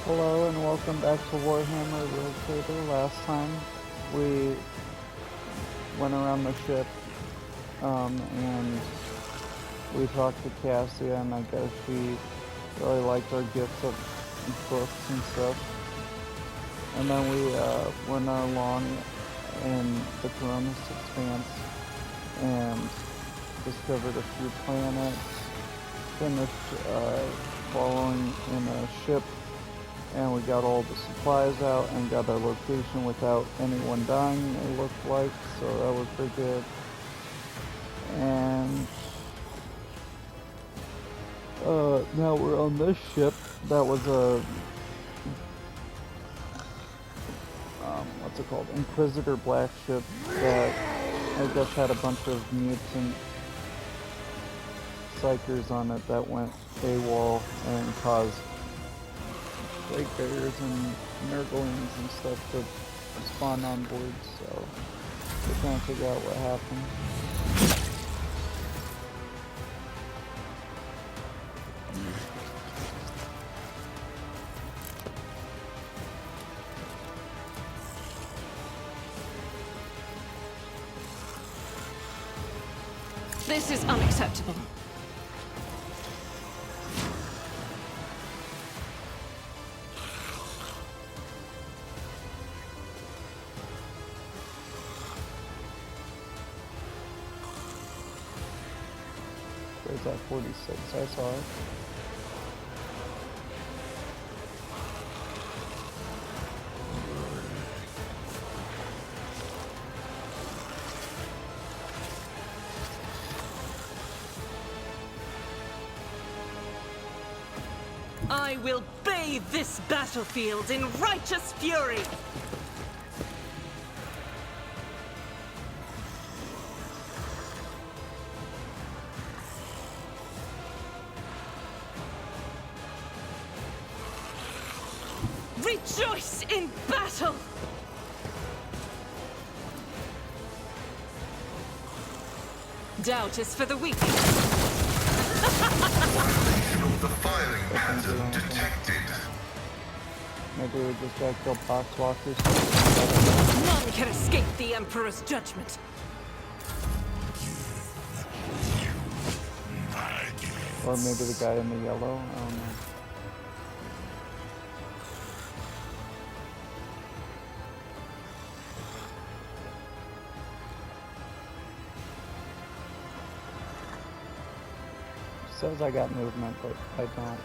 Hello and welcome back to Warhammer Rotator. Last time we went around the ship and we talked to Cassia, and I guess she really liked our gifts of books and stuff. And then we went along in the Coronis Expanse and discovered a few planets, finished following in a ship, and we got all the supplies out and got our location without anyone dying, it looked like, so that was pretty good. And now we're on this ship. That was a what's it called? Inquisitor black ship that I guess had a bunch of mutant psychers on it that went AWOL and caused plague bears and nurglings and stuff to spawn on board, so we're trying to figure out what happened. This is unacceptable. Where's that 46? I saw it. I will bathe this battlefield in righteous fury! Rejoice in battle! Doubt is for the weak. The firing pattern detected. Maybe we just gotta kill boxwalkers. None can escape the Emperor's judgment. Or maybe the guy in the yellow, I don't know. Says I got movement, but I don't.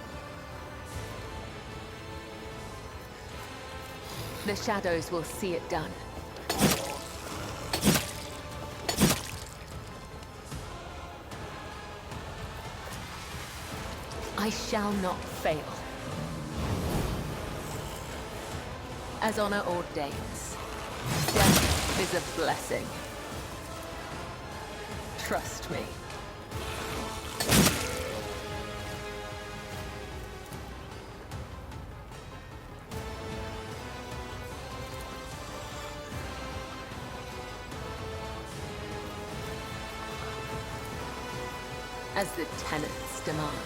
The shadows will see it done. I shall not fail. As honor ordains, death is a blessing. Trust me. As the tenets demand.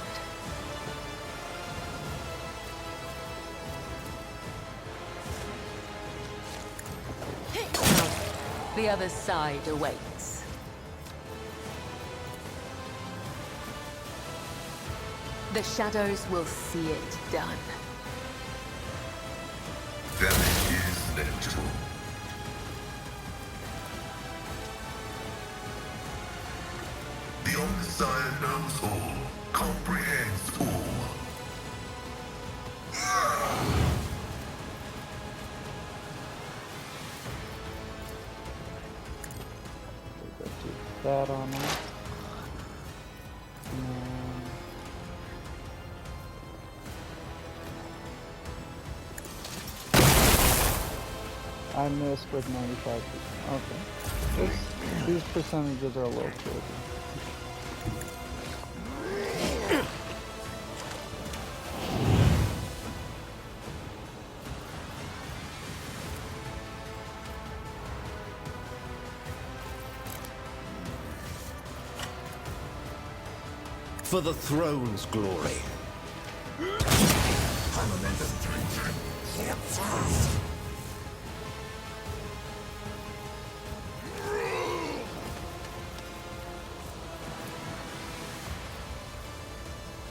The other side awaits. The shadows will see it done. Damage is negligible. The Omnissiah knows all, comprehends all. We got that on it. I missed with 95%. Okay. These percentages are a little tricky. For the throne's glory. Momentum.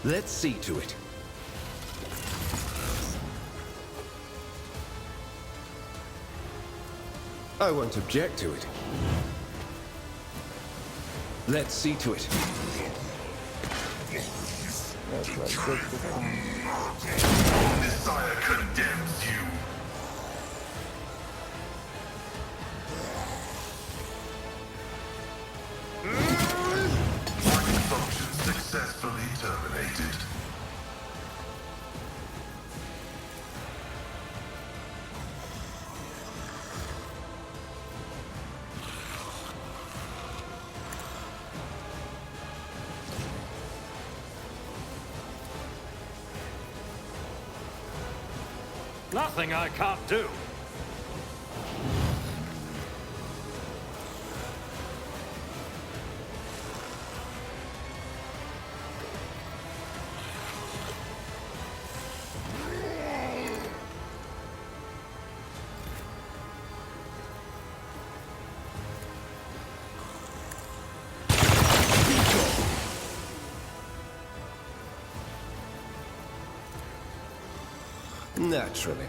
Let's see to it. I won't object to it. Let's see to it. That's right, good for fun. Desire condemns you. Mining function successfully terminated. Nothing I can't do. Naturally.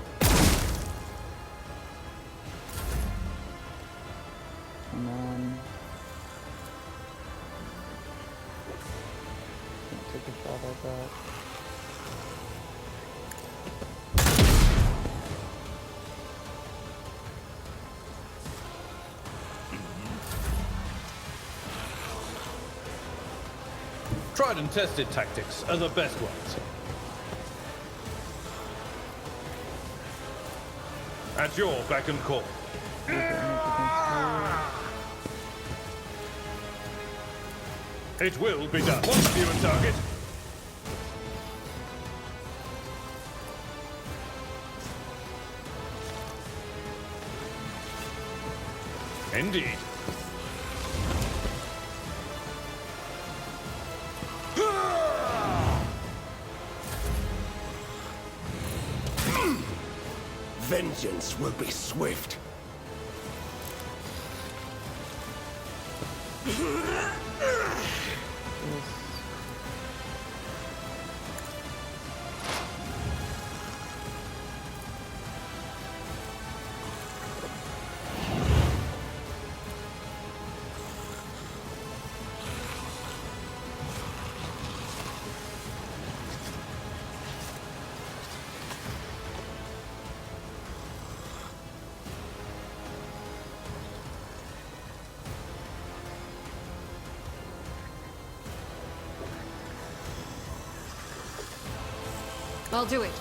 And then can't take a shot at that. Tried and tested tactics are the best ones. At your beck and call. It will be done. What's view and target? Indeed. Vengeance will be swift. I'll do it.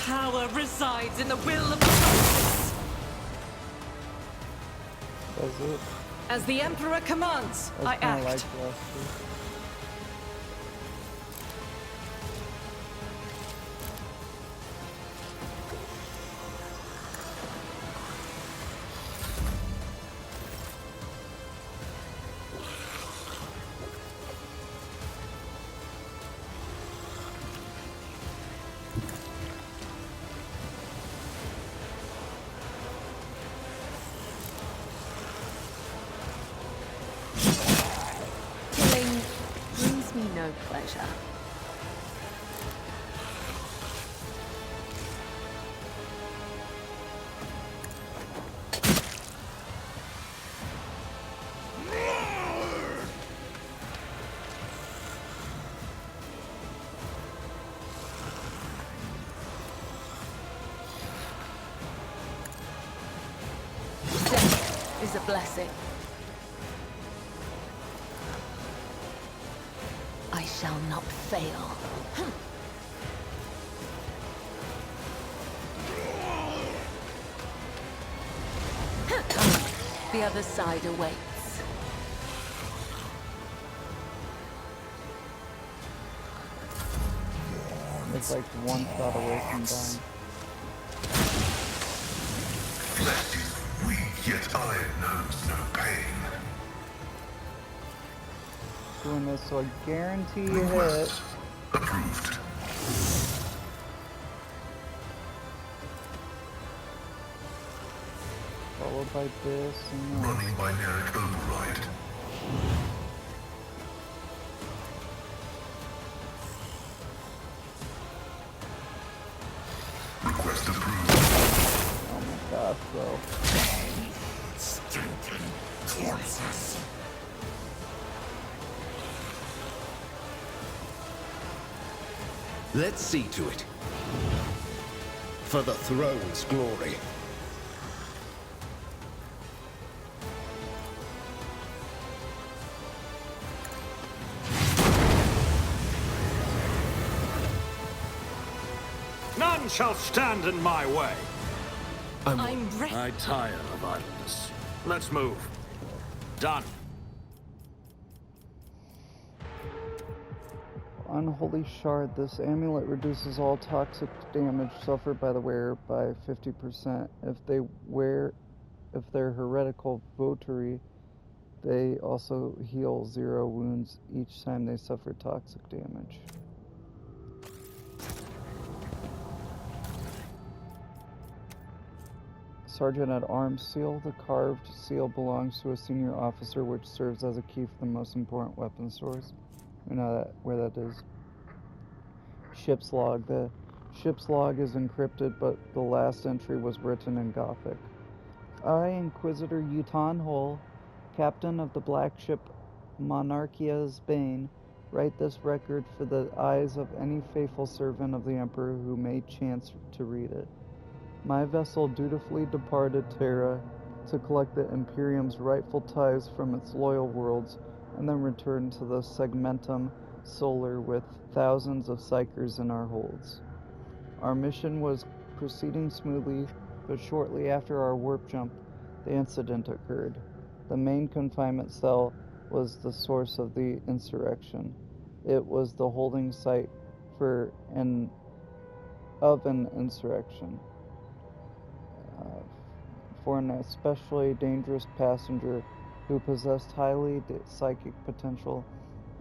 Power resides in the will of the gods. Does it? As the Emperor commands, I That's kinda act. like last year. Killing brings me no pleasure. Death is a blessing. I shall not fail. The other side awaits. It's like one shot away from dying. Flesh is weak, yet iron knows no pain. Doing this so I guarantee a hit. Request approved. Followed by this and that. Running binaric override. Request approved. Oh my gosh, bro. Stinking corpses. Let's see to it. For the throne's glory. None shall stand in my way. I'm ready. I tire of idleness. Let's move. Done. Unholy Shard. This amulet reduces all toxic damage suffered by the wearer by 50%. If they're heretical votary, they also heal 0 wounds each time they suffer toxic damage. Sergeant at Arms Seal. The carved seal belongs to a senior officer, which serves as a key for the most important weapon stores. We know where that is. Ship's log. The ship's log is encrypted, but the last entry was written in Gothic. I, Inquisitor Uton Hole, captain of the black ship Monarchia's Bane, write this record for the eyes of any faithful servant of the Emperor who may chance to read it. My vessel dutifully departed Terra to collect the Imperium's rightful tithes from its loyal worlds, and then returned to the Segmentum Solar with thousands of psychers in our holds. Our mission was proceeding smoothly, but shortly after our warp jump, the incident occurred. The main confinement cell was the source of the insurrection. It was the holding site for an insurrection. For an especially dangerous passenger who possessed highly psychic potential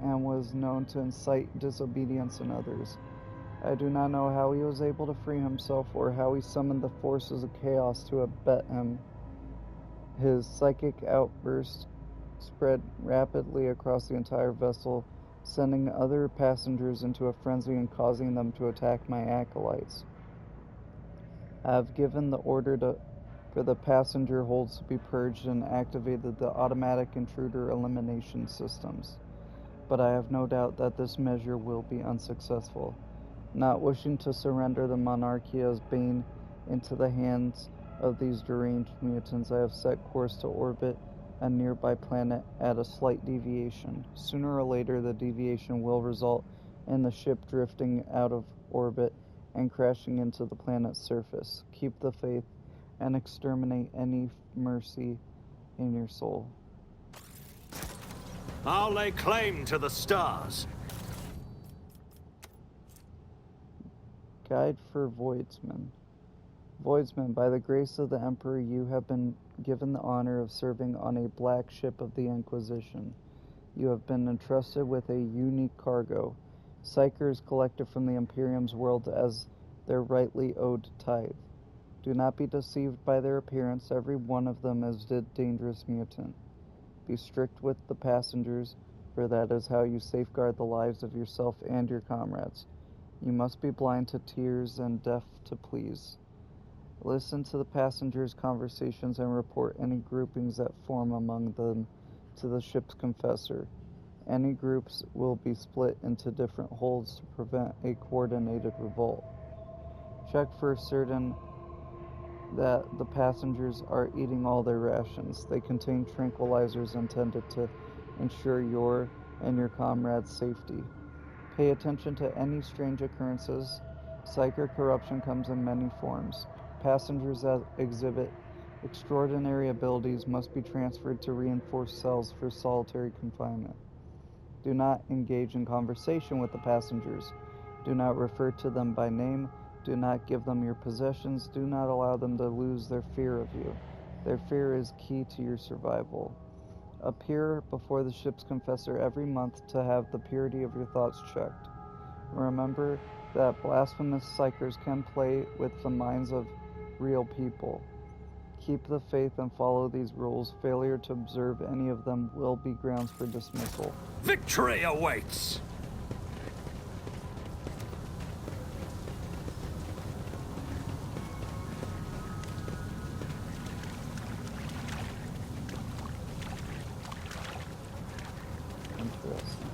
and was known to incite disobedience in others. I do not know how he was able to free himself or how he summoned the forces of chaos to abet him. His psychic outburst spread rapidly across the entire vessel, sending other passengers into a frenzy and causing them to attack my acolytes. I have given the order for the passenger holds to be purged and activated the automatic intruder elimination systems, but I have no doubt that this measure will be unsuccessful. Not wishing to surrender the Monarchia's Bane into the hands of these deranged mutants, I have set course to orbit a nearby planet at a slight deviation. Sooner or later, the deviation will result in the ship drifting out of orbit and crashing into the planet's surface. Keep the faith and exterminate any mercy in your soul. I'll lay claim to the stars. Guide for Voidsman. Voidsman, by the grace of the Emperor, you have been given the honor of serving on a black ship of the Inquisition. You have been entrusted with a unique cargo, psychers collected from the Imperium's world as their rightly owed tithe. Do not be deceived by their appearance. Every one of them is a dangerous mutant. Be strict with the passengers, for that is how you safeguard the lives of yourself and your comrades. You must be blind to tears and deaf to pleas. Listen to the passengers' conversations and report any groupings that form among them to the ship's confessor. Any groups will be split into different holds to prevent a coordinated revolt. Check for certain that the passengers are eating all their rations. They contain tranquilizers intended to ensure your and your comrades' safety. Pay attention to any strange occurrences. Psychic corruption comes in many forms. Passengers that exhibit extraordinary abilities must be transferred to reinforced cells for solitary confinement. Do not engage in conversation with the passengers. Do not refer to them by name. Do not give them your possessions. Do not allow them to lose their fear of you. Their fear is key to your survival. Appear before the ship's confessor every month to have the purity of your thoughts checked. Remember that blasphemous psychers can play with the minds of real people. Keep the faith and follow these rules. Failure to observe any of them will be grounds for dismissal. Victory awaits! Interesting.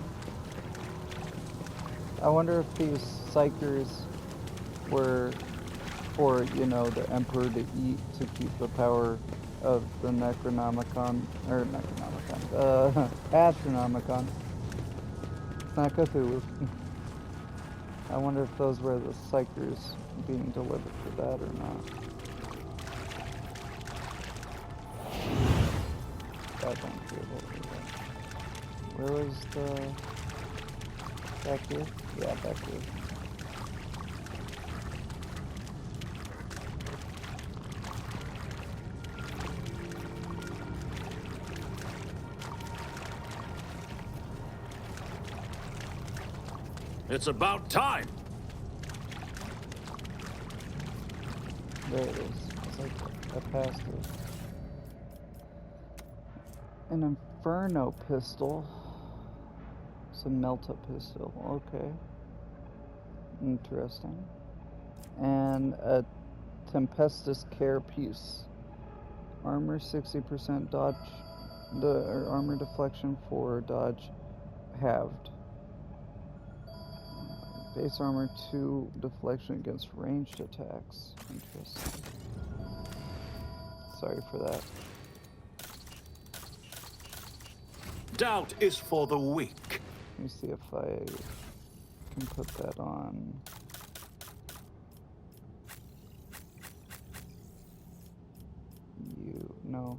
I wonder if these psychers were for, the Emperor to eat to keep the power of the Necronomicon, Astronomicon. It's not Cthulhu. I wonder if those were the psychers being delivered for that or not. That don't feel over there. Where was the... back here? Yeah, back here. It's about time! There it is. It's like I passed it. An Inferno pistol. It's a melt-up pistol. Okay. Interesting. And a Tempestus Care piece. Armor 60% dodge. Armor deflection for dodge halved. Base armor 2 deflection against ranged attacks. Interesting. Sorry for that. Doubt is for the weak. Let me see if I can put that on. No.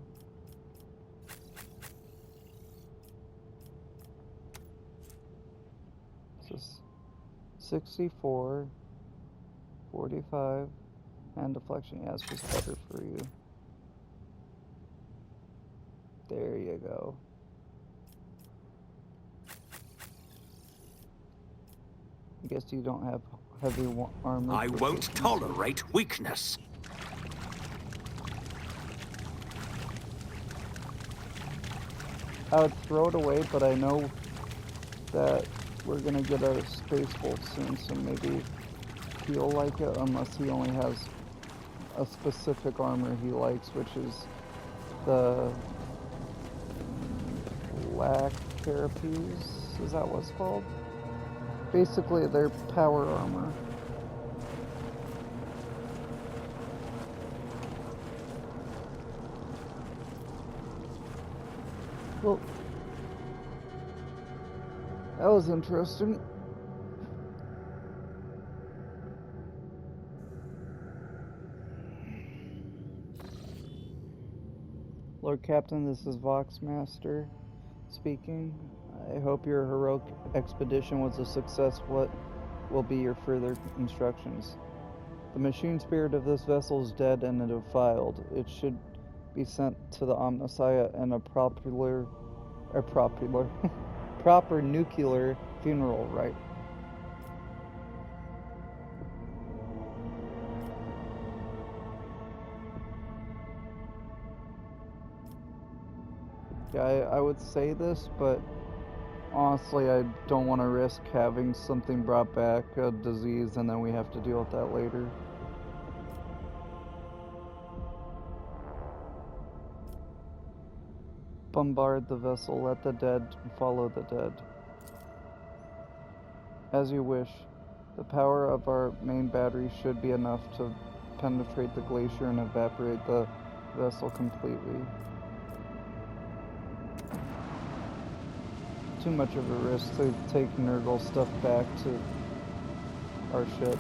It's just 64, 45, and deflection. Yeah, it's just better for you. There you go. I guess you don't have heavy armor. I won't tolerate weakness. I would throw it away, but I know that we're gonna get a space bolt soon, so maybe he'll like it, unless he only has a specific armor he likes, which is the Black Carapace. Is that what it's called? Basically, their power armor. Well, that was interesting. Lord Captain, this is Voxmaster speaking. I hope your heroic expedition was a success. What will be your further instructions? The machine spirit of this vessel is dead and defiled. It should be sent to the Omnissiah and a proper nuclear funeral rite. Yeah, I would say this, but honestly, I don't want to risk having something brought back, a disease, and then we have to deal with that later. Bombard the vessel, let the dead follow the dead. As you wish. The power of our main battery should be enough to penetrate the glacier and evaporate the vessel completely. Too much of a risk to take Nurgle stuff back to our ship.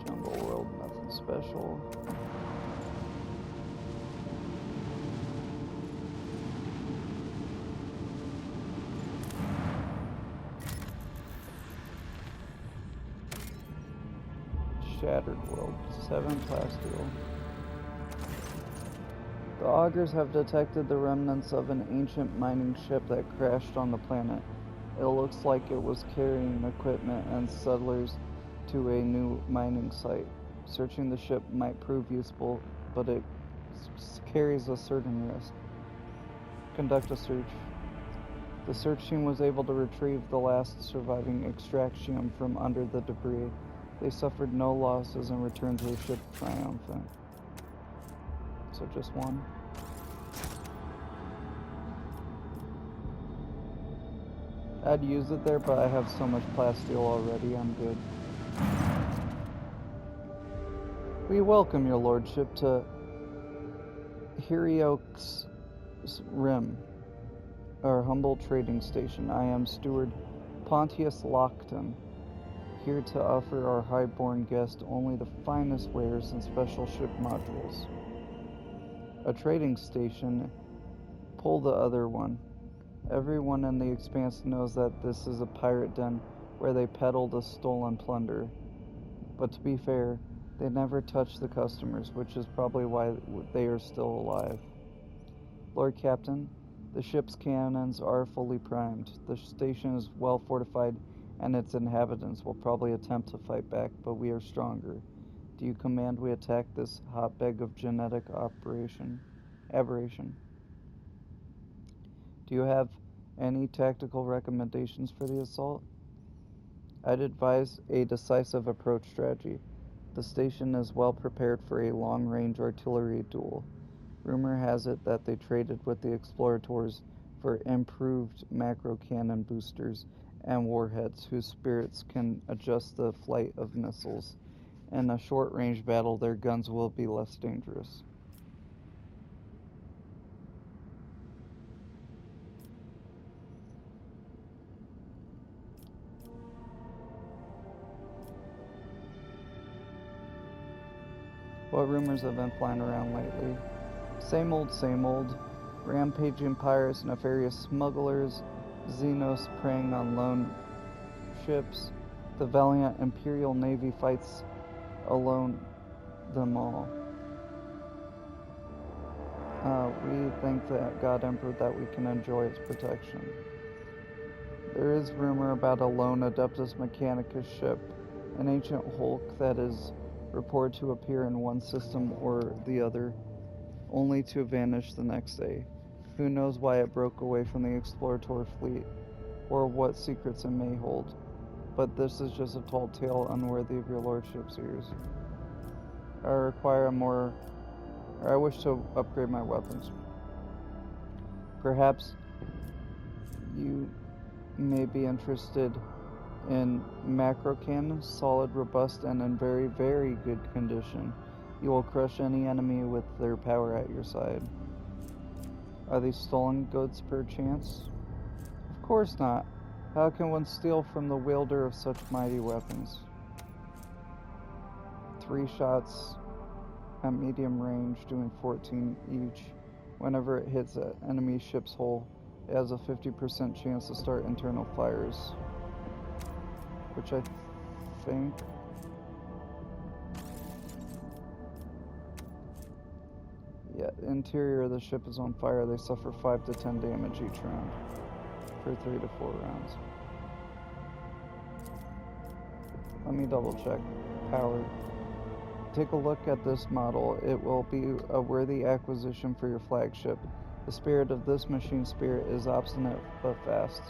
Jungle world, nothing special. Shattered World. 7 plasteel. The augurs have detected the remnants of an ancient mining ship that crashed on the planet. It looks like it was carrying equipment and settlers to a new mining site. Searching the ship might prove useful, but it carries a certain risk. Conduct a search. The search team was able to retrieve the last surviving extraction from under the debris. They suffered no losses and returned to the ship triumphant. So just one. I'd use it there, but I have so much plasteel already, I'm good. We welcome your lordship to Hyriox Rim, our humble trading station. I am Steward Pontius Lockton, here to offer our highborn guest only the finest wares and special ship modules. A trading station, pull the other one. Everyone in the Expanse knows that this is a pirate den where they peddle the stolen plunder. But to be fair, they never touch the customers, which is probably why they are still alive. Lord Captain, the ship's cannons are fully primed. The station is well fortified, and its inhabitants will probably attempt to fight back, but we are stronger. Do you command we attack this hotbed of genetic aberration? Do you have any tactical recommendations for the assault? I'd advise a decisive approach strategy. The station is well prepared for a long-range artillery duel. Rumor has it that they traded with the explorators for improved macro cannon boosters and warheads whose spirits can adjust the flight of missiles. In a short-range battle, their guns will be less dangerous. What rumors have been flying around lately? Same old, same old. Rampaging pirates, nefarious smugglers, Xenos preying on lone ships. The valiant Imperial Navy fights alone them all. We thank the God Emperor that we can enjoy its protection. There is rumor about a lone Adeptus Mechanicus ship, an ancient hulk that is reported to appear in one system or the other, only to vanish the next day. Who knows why it broke away from the explorator fleet, or what secrets it may hold. But this is just a tall tale unworthy of your lordship's ears. I wish to upgrade my weapons. Perhaps you may be interested in macro cannons, solid, robust, and in very, very good condition. You will crush any enemy with their power at your side. Are these stolen goods perchance? Of course not. How can one steal from the wielder of such mighty weapons? 3 shots at medium range, doing 14 each. Whenever it hits an enemy ship's hull, it has a 50% chance to start internal fires. Which I think... Yeah, interior of the ship is on fire. They suffer 5 to 10 damage each round. For 3 to 4 rounds. Let me double check. Powered. Take a look at this model. It will be a worthy acquisition for your flagship. The spirit of this machine spirit is obstinate but fast.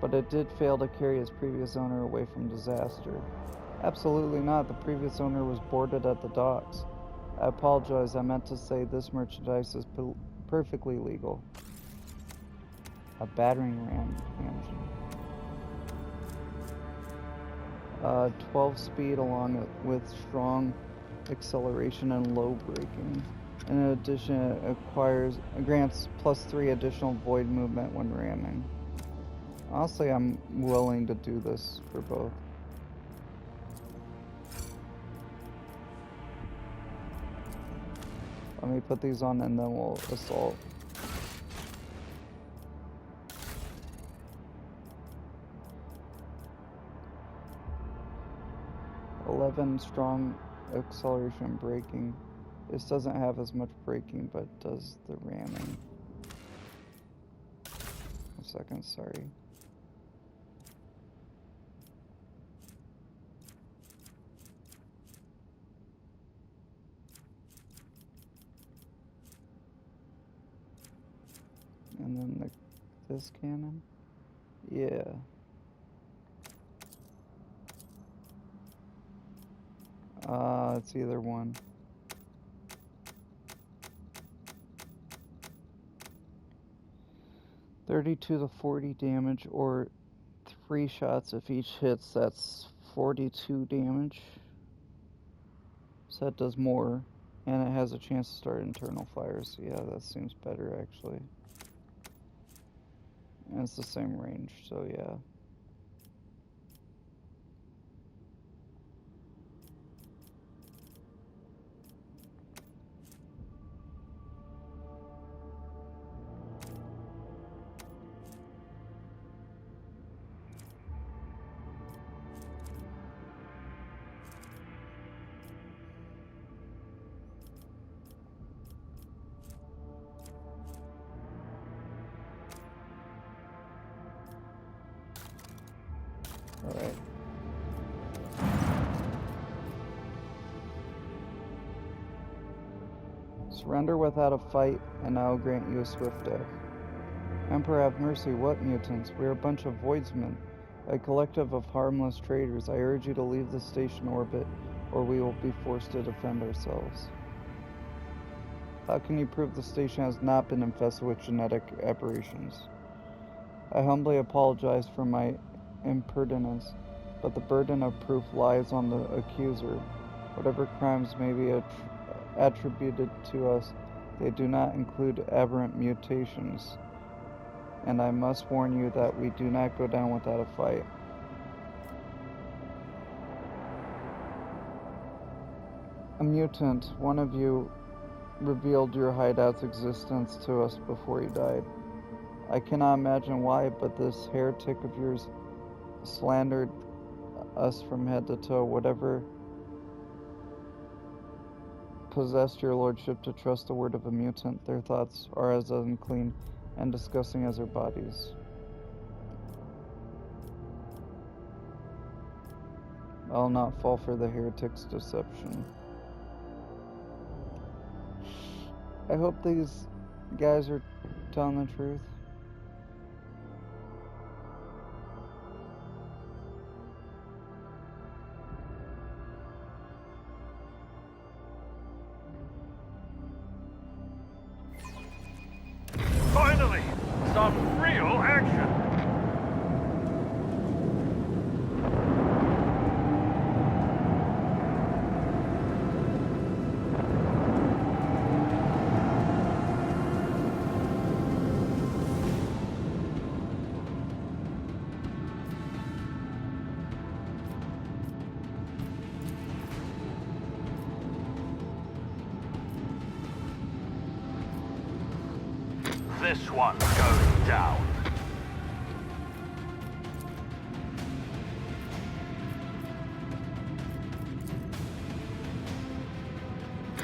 But it did fail to carry its previous owner away from disaster. Absolutely not. The previous owner was boarded at the docks. I apologize. I meant to say this merchandise is perfectly legal. A battering ram engine. 12 speed along with strong acceleration and low braking. In addition, it grants +3 additional void movement when ramming. Honestly, I'm willing to do this for both. Let me put these on and then we'll assault. 7 strong acceleration braking. This doesn't have as much braking, but does the ramming. 1 second, sorry. And then this cannon? Yeah. It's either one. $32 to 40 damage, or 3 shots if each hits. That's 42 damage. So that does more, and it has a chance to start internal fires. Yeah, that seems better actually. And it's the same range, so yeah. Alright. Surrender without a fight, and I will grant you a swift death. Emperor, have mercy. What mutants? We are a bunch of voidsmen, a collective of harmless traitors. I urge you to leave the station orbit, or we will be forced to defend ourselves. How can you prove the station has not been infested with genetic aberrations? I humbly apologize for my impertinence, but the burden of proof lies on the accuser. Whatever crimes may be attributed to us, they do not include aberrant mutations. And I must warn you that we do not go down without a fight. A mutant, one of you revealed your hideout's existence to us before he died. I cannot imagine why, but this heretic of yours slandered us from head to toe. Whatever possessed your lordship to trust the word of a mutant, their thoughts are as unclean and disgusting as their bodies. I'll not fall for the heretic's deception. I hope these guys are telling the truth. Finally, some real action. This one goes down.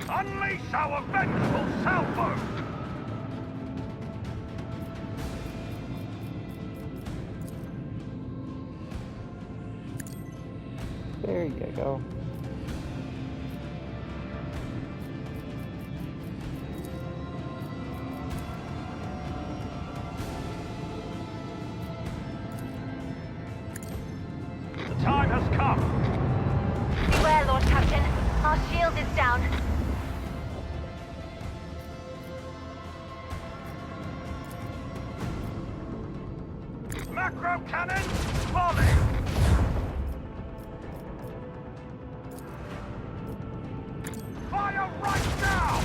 Unleash our vengeful salvo! There you go. The time has come. Beware, Lord Captain. Our shield is down. Macro cannon, volley! Fire right now!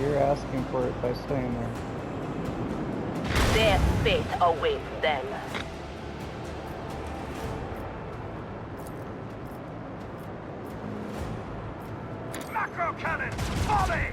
you're asking for it by staying there. Their fate awaits them. Macro cannon! Volley!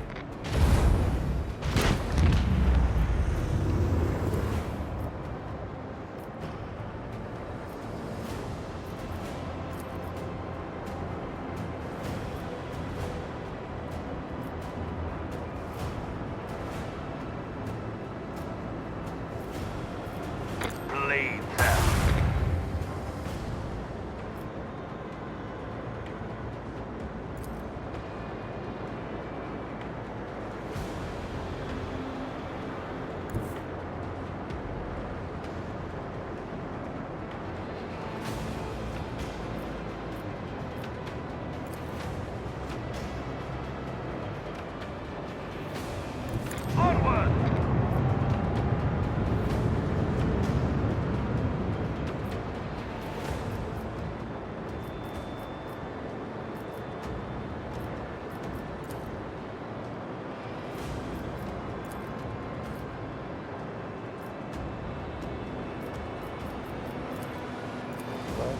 Bleed them. Onward! But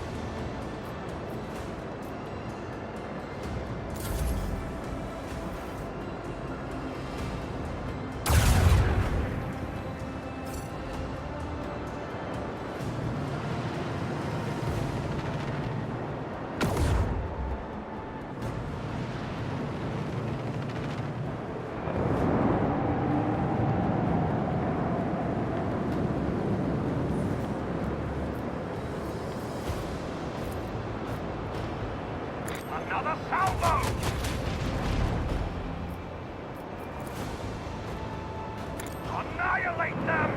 Another salvo! Annihilate them!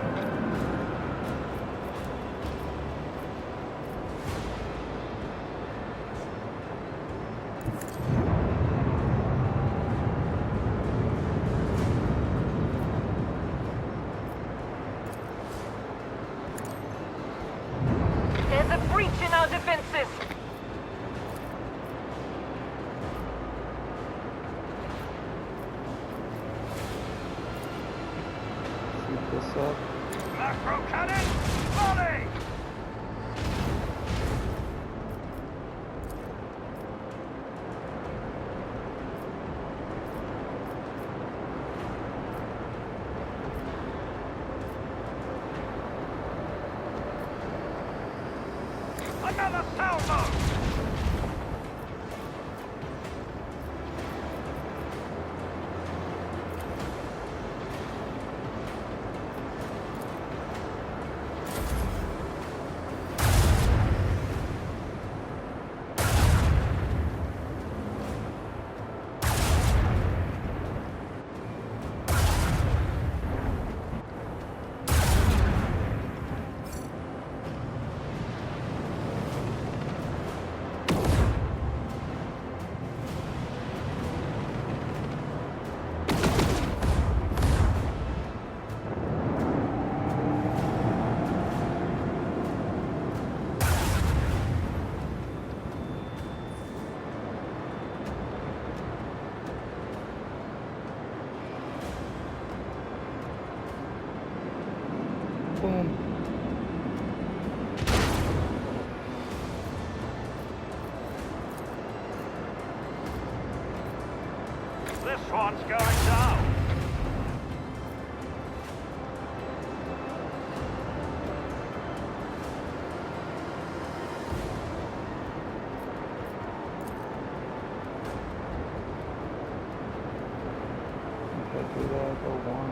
There's a breach in our defenses. keep this up. Macro cannon! Volley! Another salvo! Boom. This one's going down. If I do that, go one.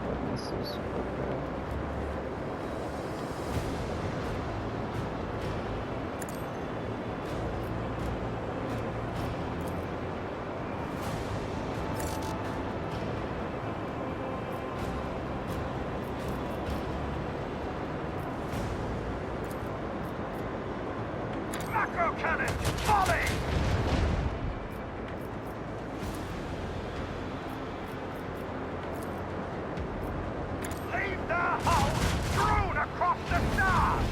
That misses. Okay. Macro cannon! Volley! Leave their hull strewn across the stars!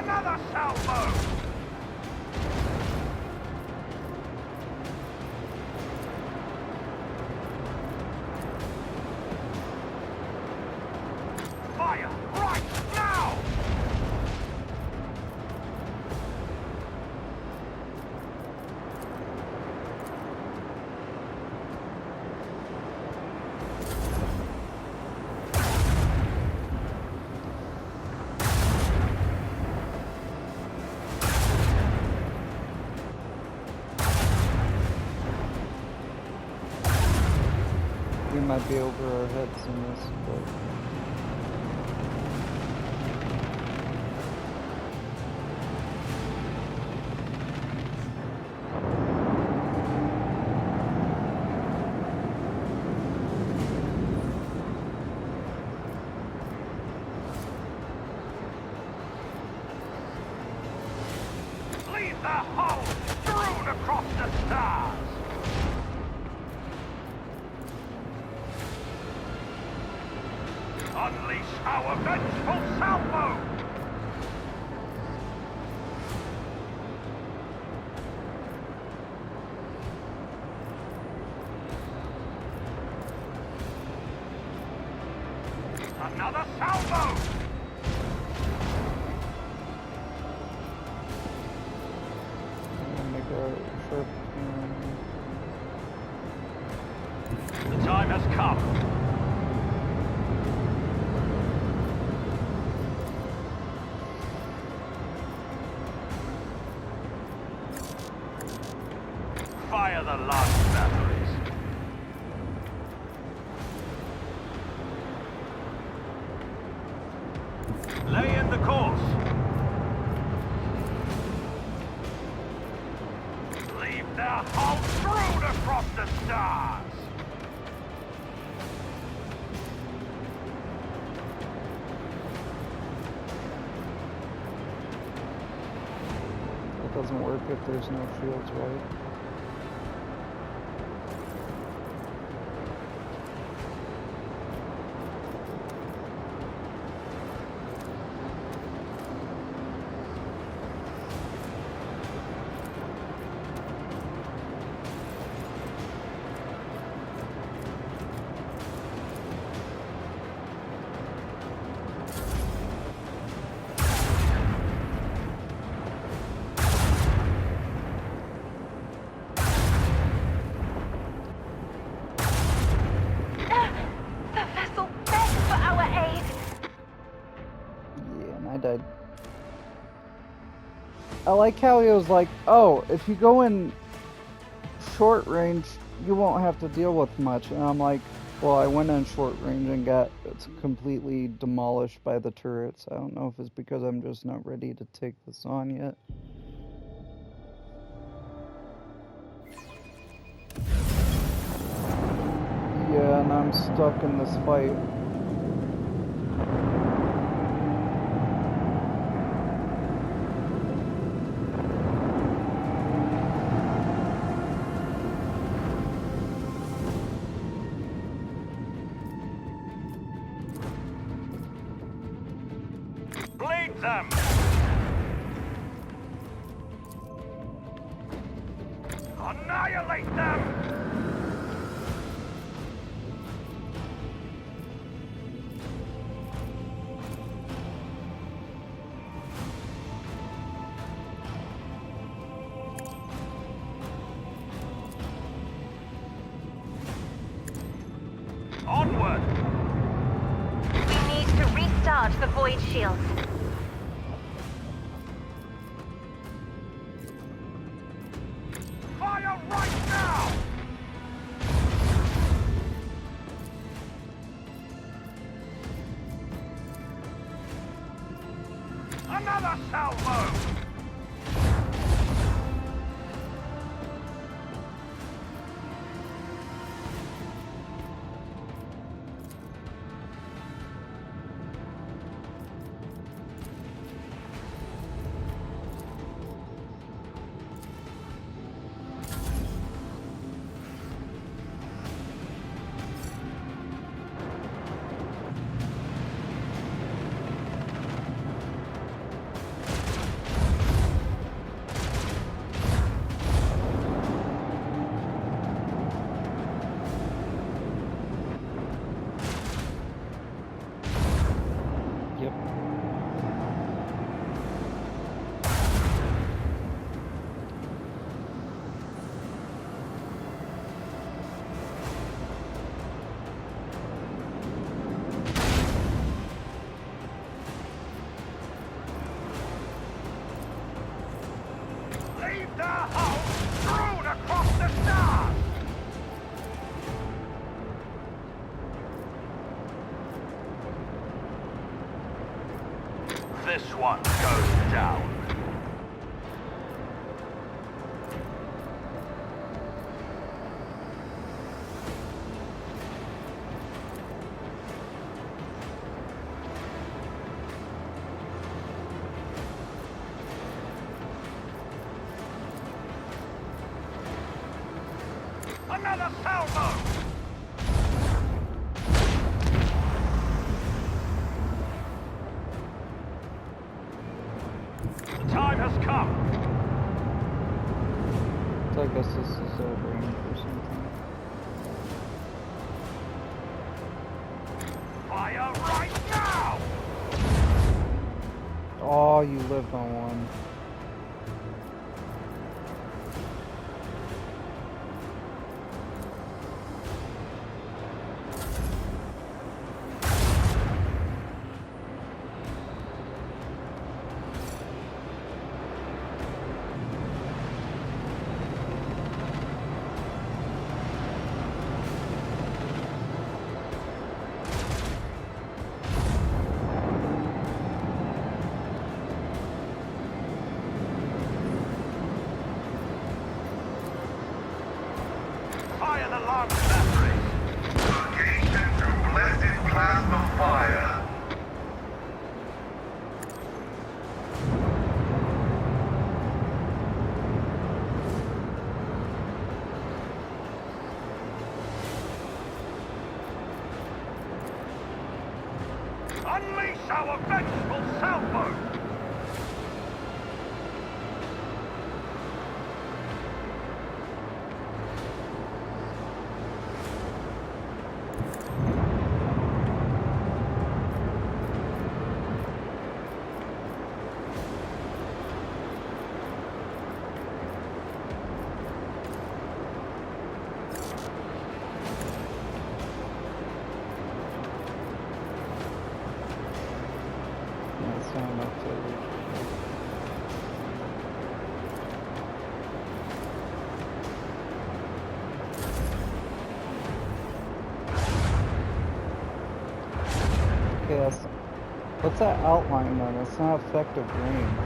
Another salvo! Fire! Right now! We might be over our heads in this, but Leave the hull strewn across the stars! Unleash our vengeful salvo! Another salvo! I'm gonna make a sharp turn. The time has come. Fire the last batteries. Lay in the course. Leave their hull strewn across the stars. It doesn't work if there's no shields, right? The vessel begged for our aid. Yeah, and I died. I like how he was like, oh, if you go in short range, you won't have to deal with much. And I'm like, well, I went in short range and got completely demolished by the turrets. I don't know if it's because I'm just not ready to take this on yet. Yeah, and I'm stuck in this fight. Bleed them! Annihilate them! Onward! We need to restart the void shields. Fire right now! Another salvo! ship. Leave their hull strewn across the stars! This one goes down. Another salvo! The time has come. So I guess this is a range or something. Fire right now! Oh, you lived on one. Fire the launch batteries! Location to blessed plasma fire. Unleash our vengeful sailboat! That's not enough to reach. Okay, what's that outline then? It's not effective range.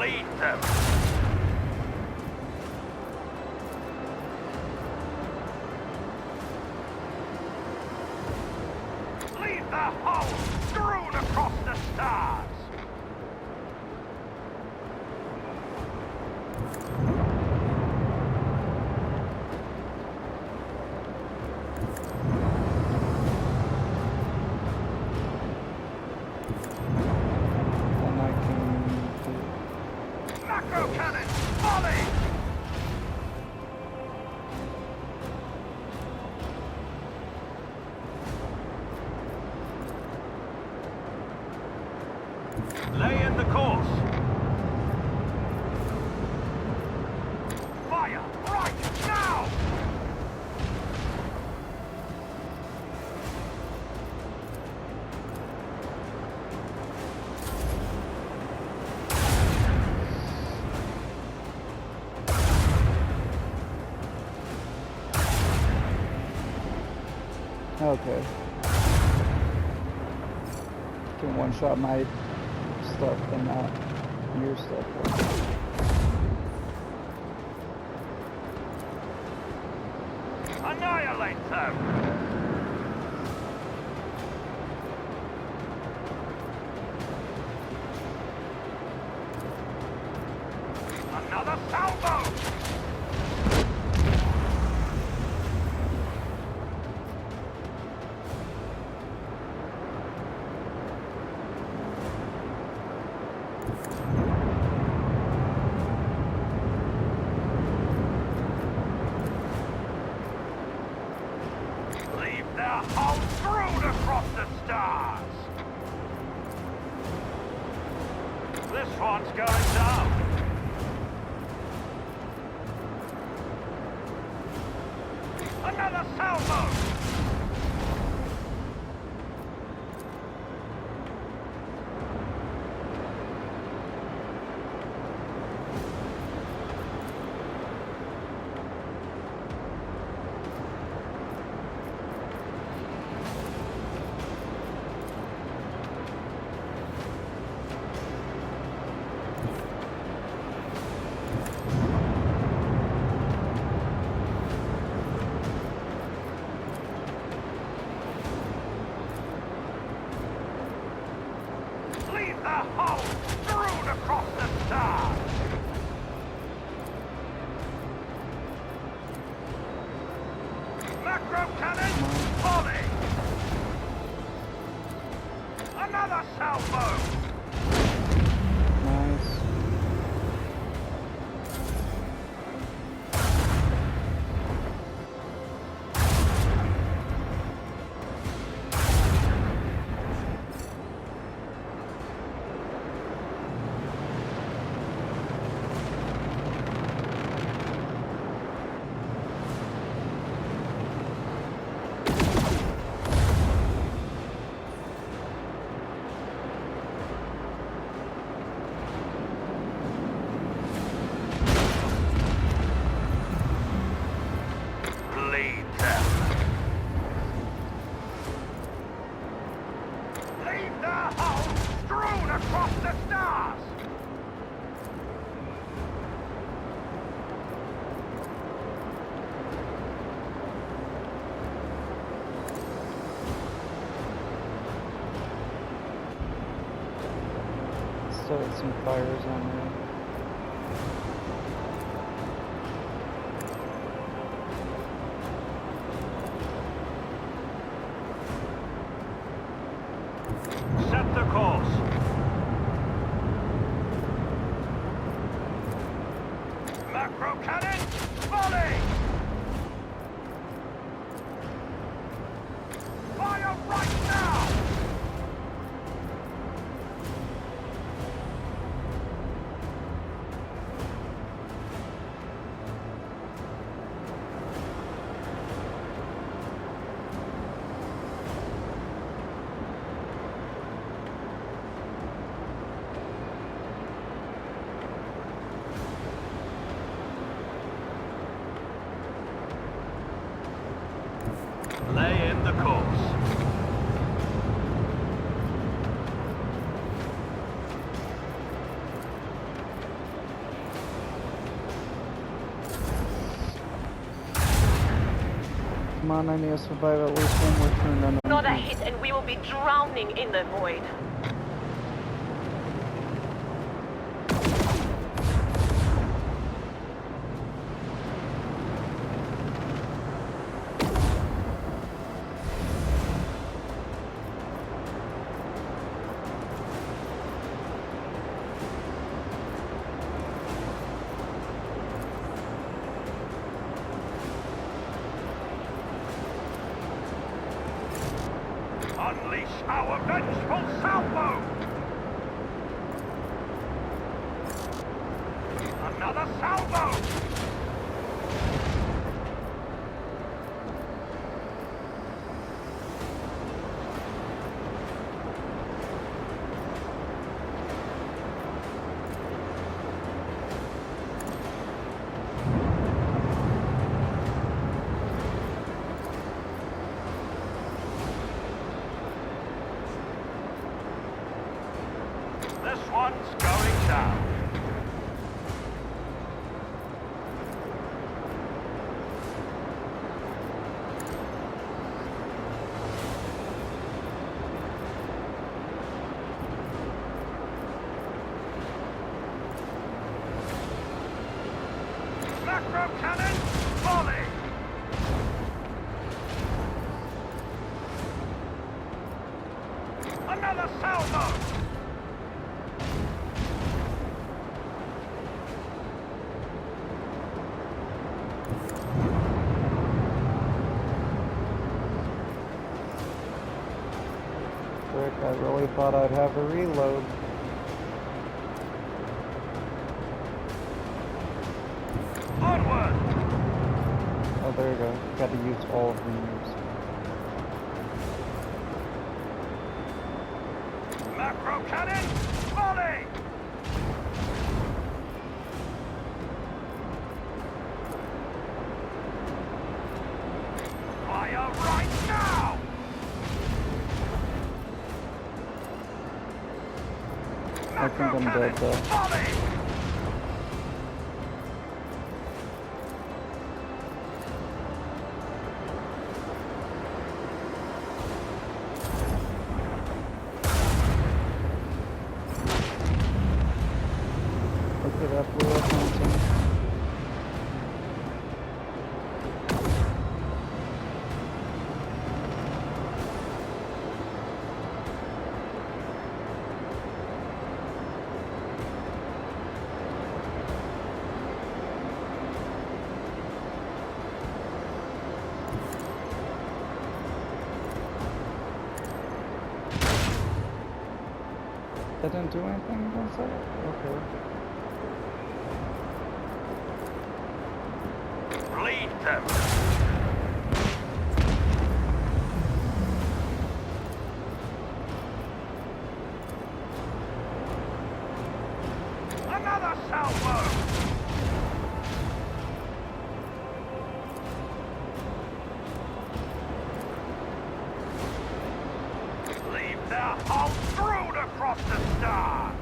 Lead them! Leave their hull strewn across the stars! Then I can do. Macro cannon! Volley! Lay in the course! Fire right now! Okay. Can one shot my stuff and not your stuff. Annihilate them! Another salvo! Leave their hull strewn across the stars! This one's going down! Another salvo! Leave the hull strewn across the stars! Macro cannon, volley! Another salvo! Nice. Lead them! Leave their hull strewn across the stars! Started some fires on there. Set the course! Macro cannon, volley! Fire right now! Lay in the course. Come on, I need to survive at least one more turn on Another the hit and we will be drowning in the void. Unleash our vengeful salvo! Another salvo! This one down. Macro cannon, volley! Another salvo! Frick, I really thought I'd have a reload. Onward! Oh, there you go. Gotta use all of the moves. Macro cannon, volley! Fire right now! I think I'm dead though. Volley! Look at that blue mountain. That didn't do anything against that? Okay. Lead them! Another salvo! Leave their hull strewn across the stars!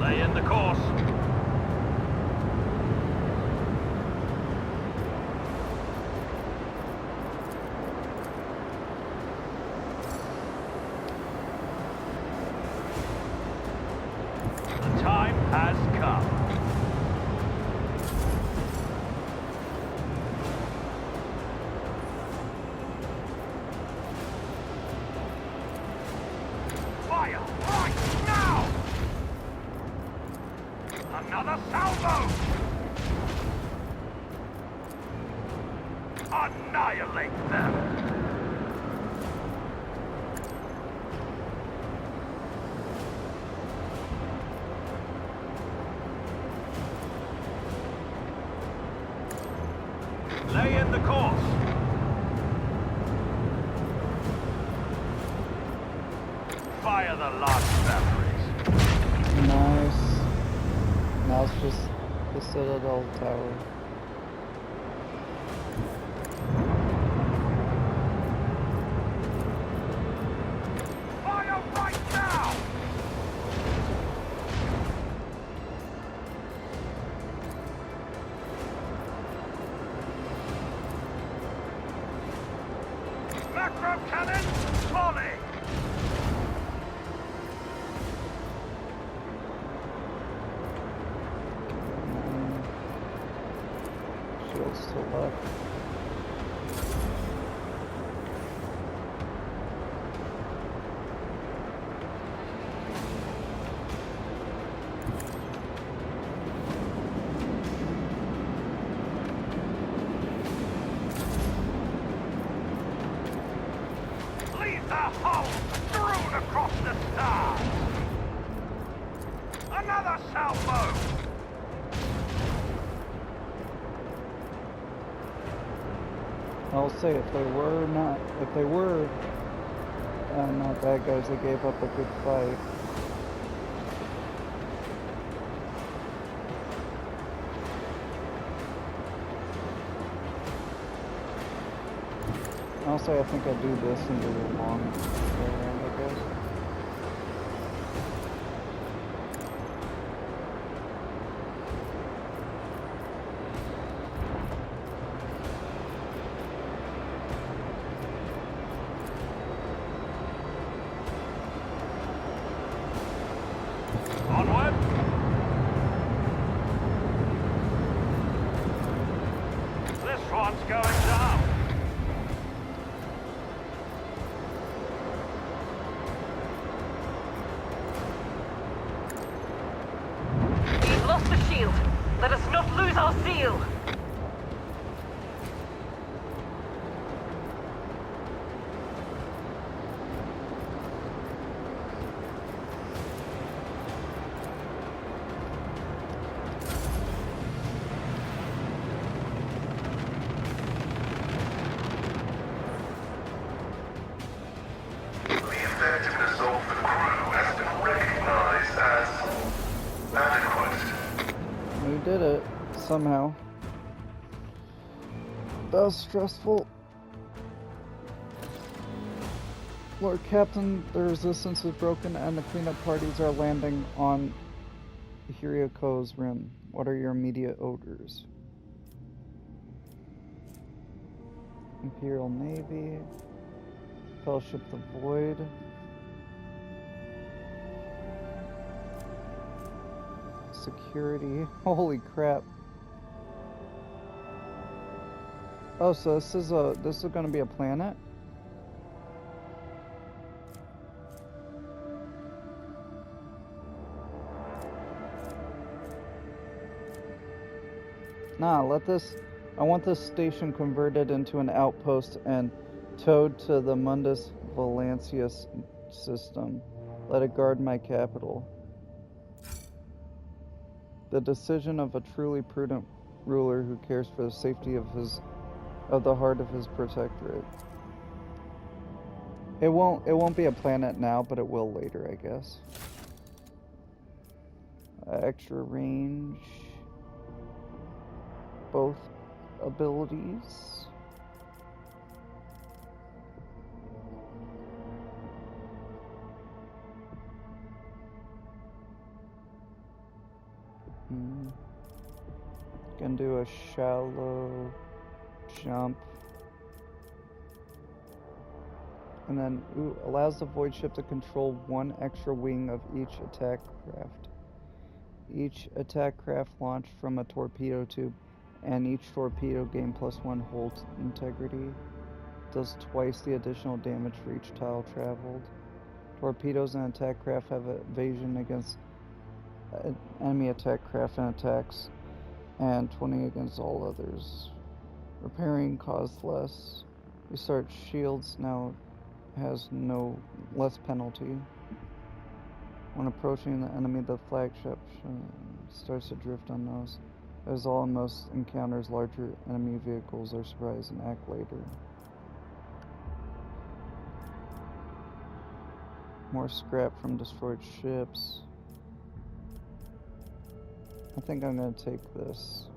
Lay in the course. The time has come. Fire right now! Another salvo! Annihilate them! Lay in the course! Fire the last batteries! Nice. Now it's just the Citadel Tower. Fire right now! Macro cannon, volley! Shields to the left. Leave the hull strewn across the stars! Another salvo! I'll say if they were not bad guys, they gave up a good fight. I'll say I think I do this and do the long way around, I guess. Onward. This one's going down. We've lost the shield. Let us not lose our zeal. The effectiveness of the crew has been recognized as adequate. We did it somehow. That was stressful. Lord Captain, the resistance is broken and the cleanup parties are landing on Hirioko's rim. What are your immediate orders? Imperial Navy, Fellowship the Void. Security. Holy crap. Oh, so this is going to be a planet? Nah, I want this station converted into an outpost and towed to the Mundus Valancius system. Let it guard my capital. The decision of a truly prudent ruler who cares for the safety of the heart of his protectorate. It won't be a planet now, but it will later, I guess. Extra range. Both abilities. Can do a shallow jump. And then allows the void ship to control one extra wing of each attack craft. Each attack craft launched from a torpedo tube, and each torpedo gain +1 hull integrity. Does twice the additional damage for each tile traveled. Torpedoes and attack craft have evasion against enemy attack craft and attacks, and 20 against all others. Repairing costs less. Restart shields now has less penalty. When approaching the enemy, the flagship starts to drift unnoticed. As all in most encounters, larger enemy vehicles are surprised and act later. More scrap from destroyed ships. I think I'm going to take this.